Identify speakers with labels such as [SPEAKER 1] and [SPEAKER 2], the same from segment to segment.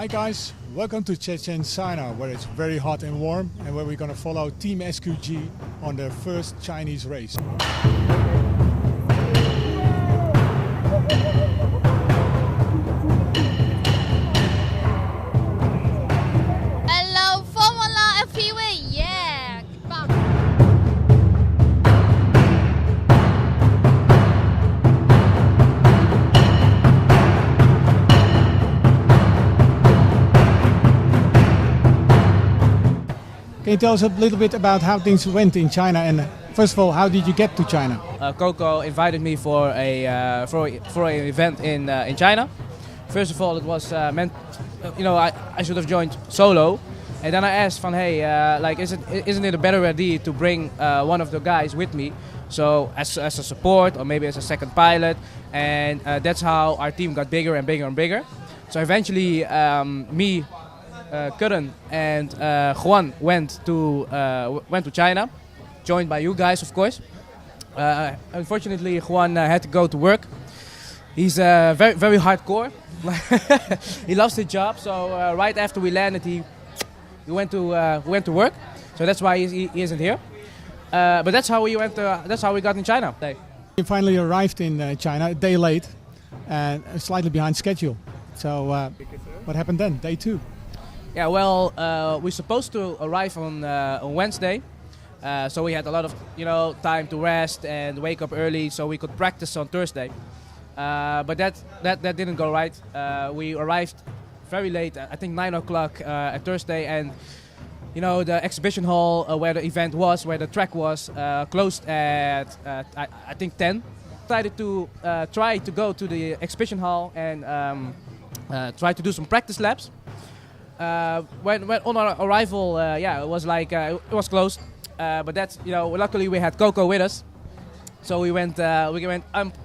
[SPEAKER 1] guys, welcome to Shenzhen, China, where it's very hot and warm and where we're going to follow Team SQG on their first Chinese race.
[SPEAKER 2] Hello, FormulaFPV, yeah! Bam.
[SPEAKER 1] Can you tell us a little bit about how things went in China, and first of all, how did you get to China?
[SPEAKER 3] Coco invited me for an event in China. First of all, it was meant, I should have joined solo, and then I asked, hey, isn't it a better idea to bring one of the guys with me, so as a support or maybe as a second pilot, and that's how our team got bigger and bigger and bigger. So eventually, me, Curran and Juan went to China, joined by you guys, of course. Unfortunately, Juan had to go to work. He's very, very hardcore. He lost his job, so right after we landed, he went to work. So that's why he isn't here. But that's how we went. That's how we got in China.
[SPEAKER 1] You finally arrived in China a day late and slightly behind schedule. So what happened then? Day 2.
[SPEAKER 3] Yeah, well, we're supposed to arrive on Wednesday, so we had a lot of time to rest and wake up early, so we could practice on Thursday. But that didn't go right. We arrived very late, I think 9 o'clock at Thursday, and the exhibition hall where the event was, where the track was, closed at I think 10. Decided to try to go to the exhibition hall and try to do some practice laps. When on our arrival, it was like it was closed, but that's luckily we had Coco with us, so we went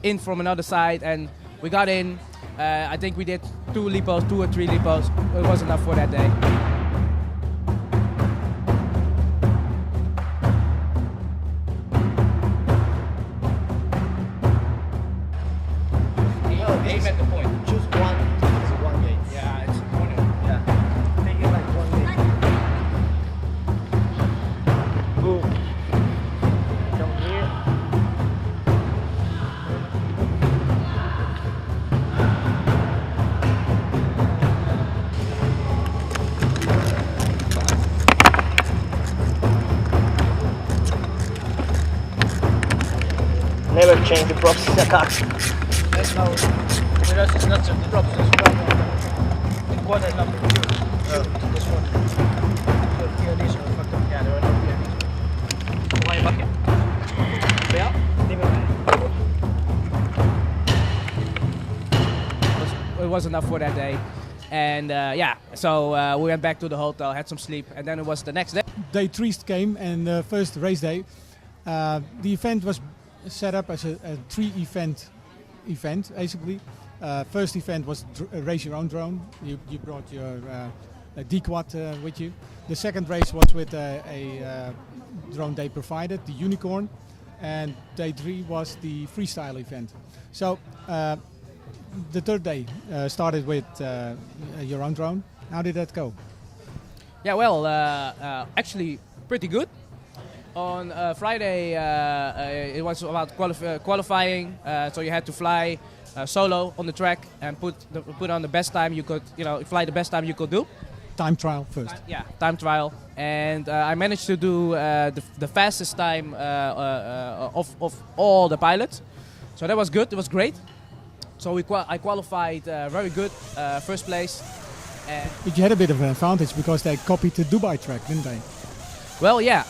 [SPEAKER 3] in from another side and we got in. I think we did 2 or 3 lipos. It was enough for that day. Aim at the point.
[SPEAKER 4] Choose one. It's one gate.
[SPEAKER 3] Yeah, it's one.
[SPEAKER 4] Yeah. Make it like one gate. Boom. Come here. Never change the props in the car.
[SPEAKER 3] There's no, with us it's not the drops, it's the quarter number 2. This one. So here these are fucked up. Yeah, there are no here. Why bucket? Yeah? It was enough for that day. And so we went back to the hotel, had some sleep, and then it was the next day.
[SPEAKER 1] Day 3 came, and the first race day. The event was set up as a 3-event basically. First event was race your own drone. You brought your D-quad with you. The second race was with a drone they provided, the Unicorn, and day 3 was the freestyle event. So the third day started with your own drone. How did that go?
[SPEAKER 3] Yeah, well, actually pretty good. On Friday, it was about qualifying, so you had to fly solo on the track and put on the best time you could, fly the best time you could do.
[SPEAKER 1] Time trial first.
[SPEAKER 3] Time trial, and I managed to do the fastest time of all the pilots. So that was good. It was great. So I qualified very good, first place.
[SPEAKER 1] But you had a bit of an advantage because they copied the Dubai track, didn't they?
[SPEAKER 3] Well, yeah.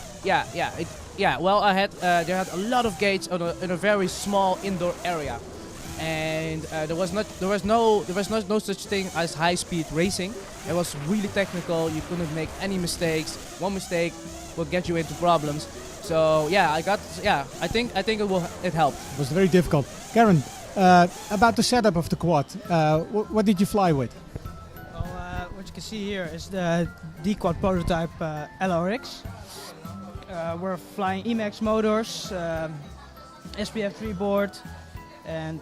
[SPEAKER 3] Well, they had a lot of gates in a very small indoor area, and there was no such thing as high-speed racing. It was really technical. You couldn't make any mistakes. One mistake will get you into problems. So I think it helped.
[SPEAKER 1] It was very difficult. Karen, about the setup of the quad, what did you fly with?
[SPEAKER 5] Well, what you can see here is the D-quad prototype LRX. We're flying Emax motors, SPF3 board, And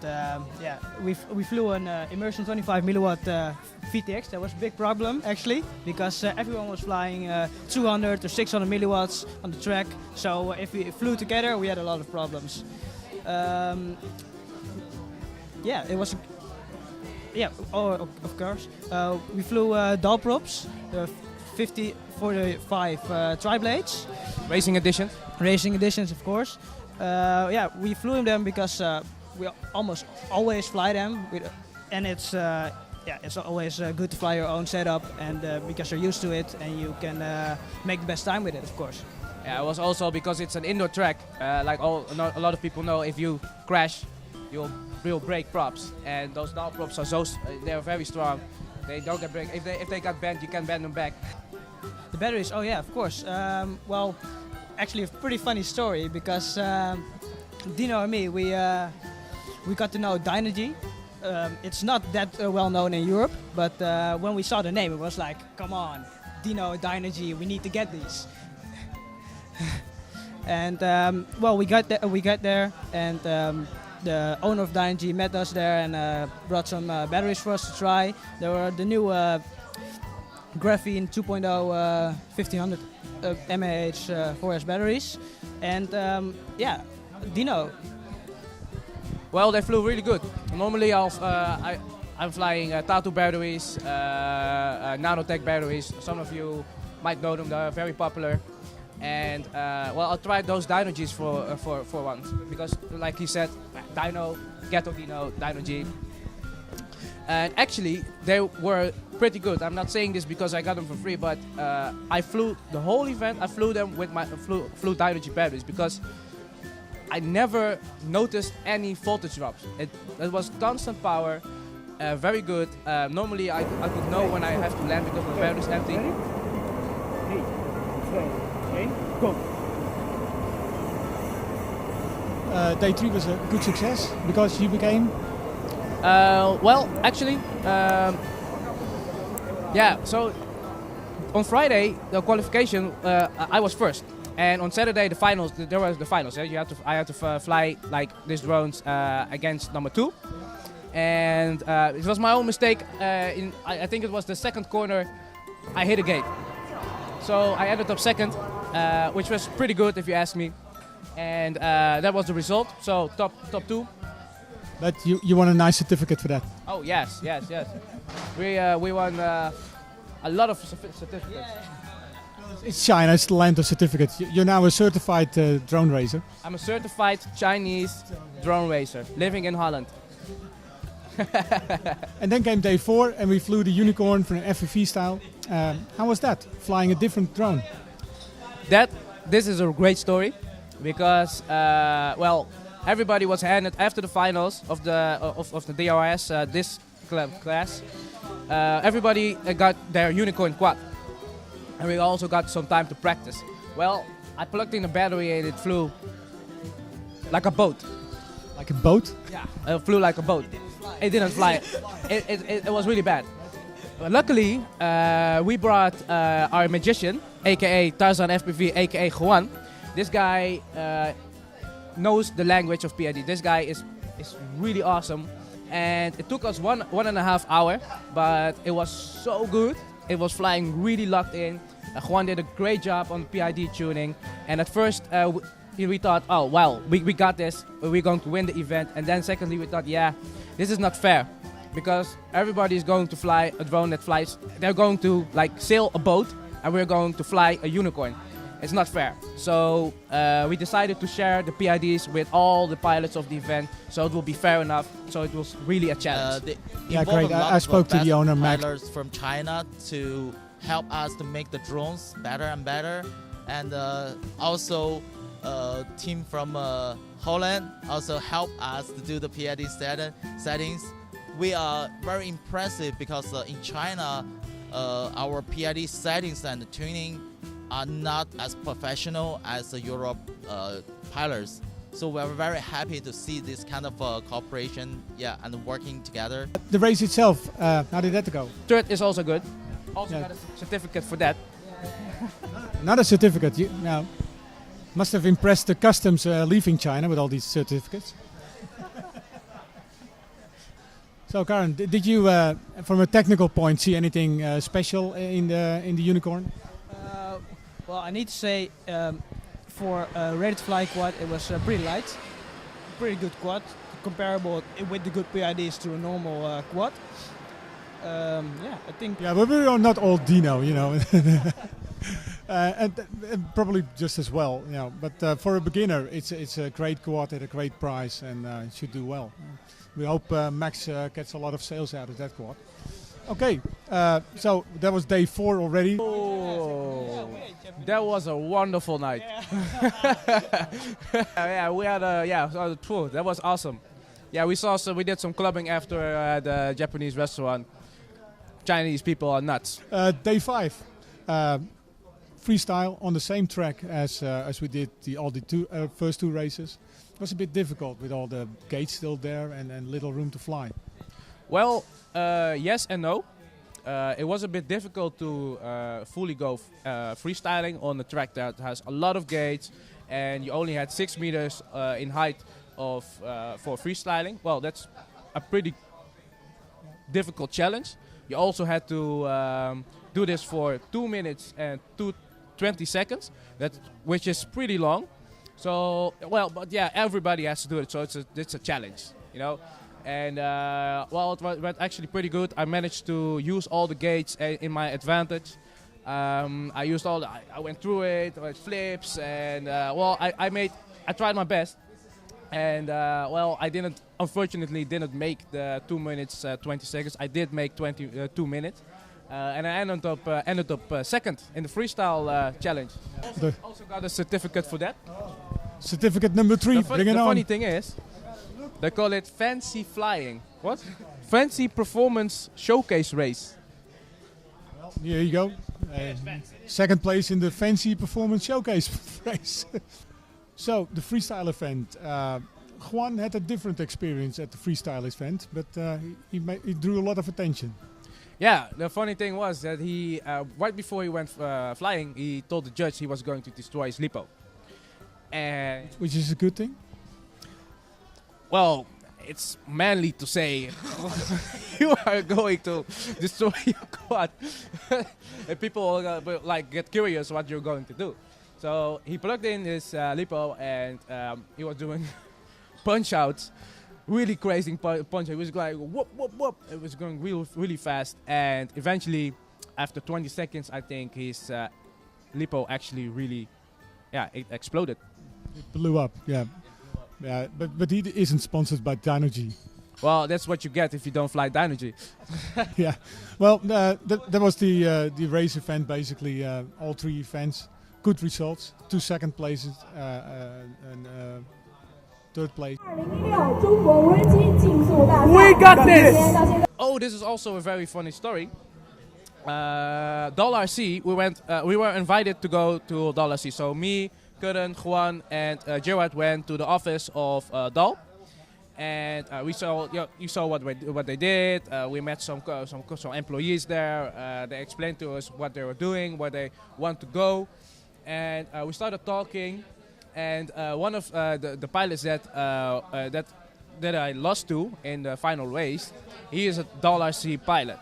[SPEAKER 5] yeah, we flew an immersion 25 milliwatt VTX. That was a big problem actually, because everyone was flying 200 or 600 milliwatts on the track. So if we flew together, we had a lot of problems. Yeah, it was. Yeah, oh, of course. We flew doll props, 45 tri-blades.
[SPEAKER 3] Racing edition.
[SPEAKER 5] Racing editions, of course. Yeah, we flew them because we almost always fly them, and it's yeah, it's always good to fly your own setup, and because you're used to it and you can make the best time with it, of course.
[SPEAKER 3] Yeah, it was also because it's an indoor track. Like a lot of people know, if you crash, you'll break props, and those doll props are they're very strong. They don't get break. If they got bent, you can bend them back.
[SPEAKER 5] The batteries, oh yeah, of course. Well, actually a pretty funny story, because Dino and me, we got to know Dynergy. It's not that well known in Europe, but when we saw the name, it was like, come on, Dino, Dynergy, we need to get these. And well, we got there, and the owner of Dynergy met us there and brought some batteries for us to try. There were the new Graphene 2.0 1500 mAh 4S batteries, and yeah, Dino.
[SPEAKER 3] Well, they flew really good. Normally, I'm flying Tatu batteries, nanotech batteries. Some of you might know them; they're very popular. And well, I tried those Dynergies for once, because, like he said, Dino, Ghetto Dino, Dynergy. And actually, they were pretty good. I'm not saying this because I got them for free, but I flew the whole event. I flew them with my flew Dynergy batteries, because I never noticed any voltage drops. It was constant power, very good. Normally, I could know when I have to land because my battery's empty.
[SPEAKER 4] Go.
[SPEAKER 1] Day 3 was a good success because you became.
[SPEAKER 3] Well, actually, yeah. So on Friday, the qualification, I was first, and on Saturday the finals. There was the finals. Yeah? I had to fly like these drones against number 2, and it was my own mistake. I think it was the second corner, I hit a gate, so I ended up second, which was pretty good if you ask me, and that was the result. So top 2.
[SPEAKER 1] But you won a nice certificate for that.
[SPEAKER 3] Oh yes. We won a lot of certificates.
[SPEAKER 1] It's China, it's the land of certificates. You're now a certified drone racer.
[SPEAKER 3] I'm a certified Chinese drone racer living in Holland.
[SPEAKER 1] And then came day 4 and we flew the Unicorn for an FPV style. How was that, flying a different drone?
[SPEAKER 3] This is a great story, because well, everybody was handed after the finals of the DRS this class. Everybody got their Unicorn quad, and we also got some time to practice. Well, I plugged in the battery and it flew like a boat.
[SPEAKER 1] Like a boat?
[SPEAKER 3] Yeah, it flew like a boat. It didn't fly. It was really bad. But luckily, we brought our magician, aka Tarzan FPV, aka Juan. This guy knows the language of PID. This guy is really awesome, and it took us one and a half hour, but it was so good. It was flying really locked in. Juan did a great job on PID tuning, and at first we thought, oh well, we got this, we're going to win the event. And then secondly, we thought, yeah, this is not fair, because everybody is going to fly a drone that flies. They're going to like sail a boat, and we're going to fly a Unicorn. It's not fair. So we decided to share the PIDs with all the pilots of the event, so it will be fair enough. So it was really a challenge.
[SPEAKER 1] Yeah, great. I spoke to the owner, Matt.
[SPEAKER 6] Pilots from China to help us to make the drones better and better, and also team from Holland also help us to do the PID settings. We are very impressive because in China, our PID settings and tuning are not as professional as the Europe pilots. So we're very happy to see this kind of cooperation, yeah, and working together.
[SPEAKER 1] The race itself, how did that go?
[SPEAKER 3] Third is also good. Also
[SPEAKER 1] Yeah.
[SPEAKER 3] got a certificate for that.
[SPEAKER 1] Another certificate. You now must have impressed the customs leaving China with all these certificates. So Karen, did you, from a technical point, see anything special in the Unicorn?
[SPEAKER 5] Well, I need to say, for a ready to fly quad, it was pretty light, pretty good quad, comparable with the good PIDs to a normal quad. Yeah, I think.
[SPEAKER 1] Yeah, but we are not all Dino, you know, and probably just as well, you know. But for a beginner, it's a great quad at a great price, and it should do well. We hope Max gets a lot of sales out of that quad. Okay, so that was day 4 already.
[SPEAKER 3] Oh, that was a wonderful night. Yeah, we had a tour. That was awesome. Yeah, we did some clubbing after the Japanese restaurant. Chinese people are nuts.
[SPEAKER 1] Day 5, freestyle on the same track as we did the first 2 races. It was a bit difficult with all the gates still there and little room to fly.
[SPEAKER 3] Well, yes and no. It was a bit difficult to fully go freestyling on a track that has a lot of gates, and you only had 6 meters in height for freestyling. Well, that's a pretty difficult challenge. You also had to do this for 2 minutes and 20 seconds, which is pretty long. So, well, but yeah, everybody has to do it, so it's a challenge, you know. And well, it went actually pretty good. I managed to use all the gates in my advantage. I used I went through it with flips, and well, I tried my best. And well, unfortunately didn't make the 2 minutes 20 seconds. I did make 2 minutes, and I ended up second in the freestyle challenge. Also got a certificate for that.
[SPEAKER 1] Certificate number 3. Bring it on.
[SPEAKER 3] The funny thing is, they call it fancy flying. What? Fancy performance showcase race.
[SPEAKER 1] Well, here you go. Second place in the fancy performance showcase race. So the freestyle event. Juan had a different experience at the freestyle event, but he drew a lot of attention.
[SPEAKER 3] Yeah, the funny thing was that he, right before he went flying, he told the judge he was going to destroy his lipo. And
[SPEAKER 1] which is a good thing.
[SPEAKER 3] Well, it's manly to say you are going to destroy your quad. And people like get curious what you're going to do. So he plugged in his lipo, and he was doing punch outs, really crazy punch. It was like whoop whoop whoop. It was going really fast, and eventually, after 20 seconds, I think his lipo actually really, it exploded.
[SPEAKER 1] It blew up, yeah. Yeah, but he isn't sponsored by Dynogy.
[SPEAKER 3] Well, that's what you get if you don't fly Dynogy.
[SPEAKER 1] Yeah, well, that was the race event basically. All 3 events, good results. 2 second places and 3rd place.
[SPEAKER 3] We got this! Oh, this is also a very funny story. Dollar C, we were invited to go to Dollar C. So me, Curran, Juan, and Gerard went to the office of Dal, and you saw what they did. We met some employees there. They explained to us what they were doing, where they want to go, and we started talking. And one of the pilots that I lost to in the final race, he is a Dollar C pilot.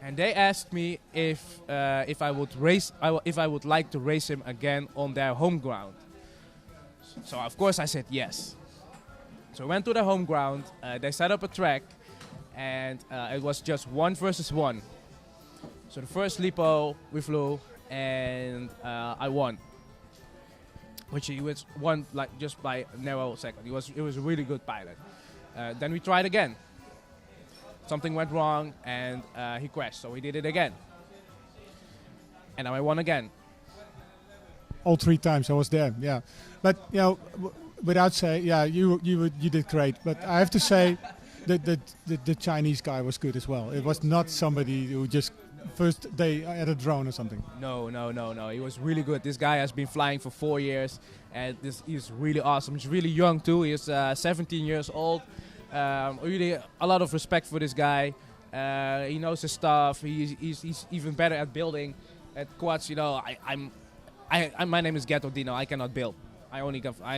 [SPEAKER 3] And they asked me if I would like to race him again on their home ground. So of course I said yes. So I went to the home ground. They set up a track, and it was just 1 versus 1. So the first lipo we flew, and I won. Which he was won like just by a narrow second. He was a really good pilot. Then we tried again. Something went wrong, and he crashed, so we did it again. And I won again.
[SPEAKER 1] All 3 times I was there, yeah. But you know, without saying, yeah, you did great. But I have to say, the Chinese guy was good as well. It was not somebody who just first day at a drone or something.
[SPEAKER 3] No. He was really good. This guy has been flying for 4 years, and he's really awesome. He's really young too. He's 17 years old. Really a lot of respect for this guy. He knows his stuff. He's even better at building at quads. You know, my name is Ghetto Dino. I cannot build. I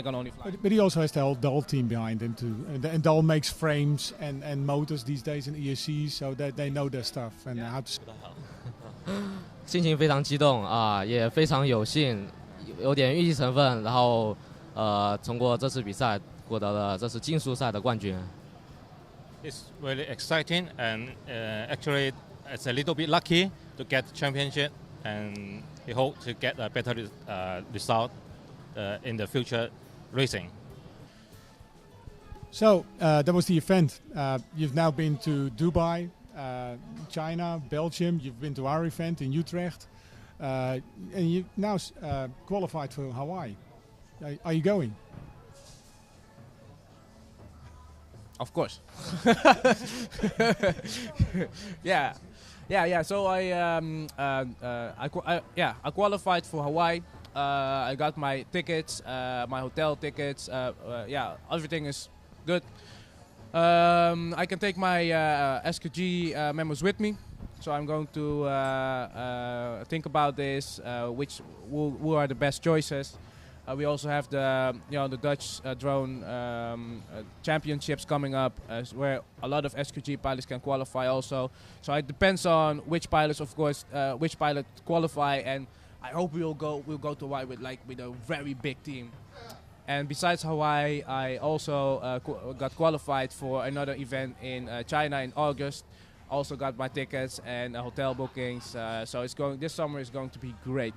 [SPEAKER 3] can only fly.
[SPEAKER 1] But he also has the whole team behind him too. And Dal makes frames and motors these days in ESCs, so that they know their stuff and how to.
[SPEAKER 7] 心情非常激动啊，也非常有幸，有点运气成分，然后通过这次比赛获得了这次竞速赛的冠军。
[SPEAKER 8] It's really exciting and actually it's a little bit lucky to get the championship and we hope to get a better result in the future racing.
[SPEAKER 1] So that was the event. You've now been to Dubai, China, Belgium. You've been to our event in Utrecht, and you now qualified for Hawaii. Are you going?
[SPEAKER 3] Of course. Yeah. So I qualified for Hawaii. I got my tickets, my hotel tickets. Everything is good. I can take my SQG members with me. So I'm going to think about this. Who are the best choices? We also have the Dutch drone championships coming up, where a lot of SQG pilots can qualify also. So it depends on which pilots, of course, which pilot qualify, and I hope we'll go to Hawaii with a very big team. And besides Hawaii, I also got qualified for another event in China in August. Also got my tickets and hotel bookings. So this summer is going to be great.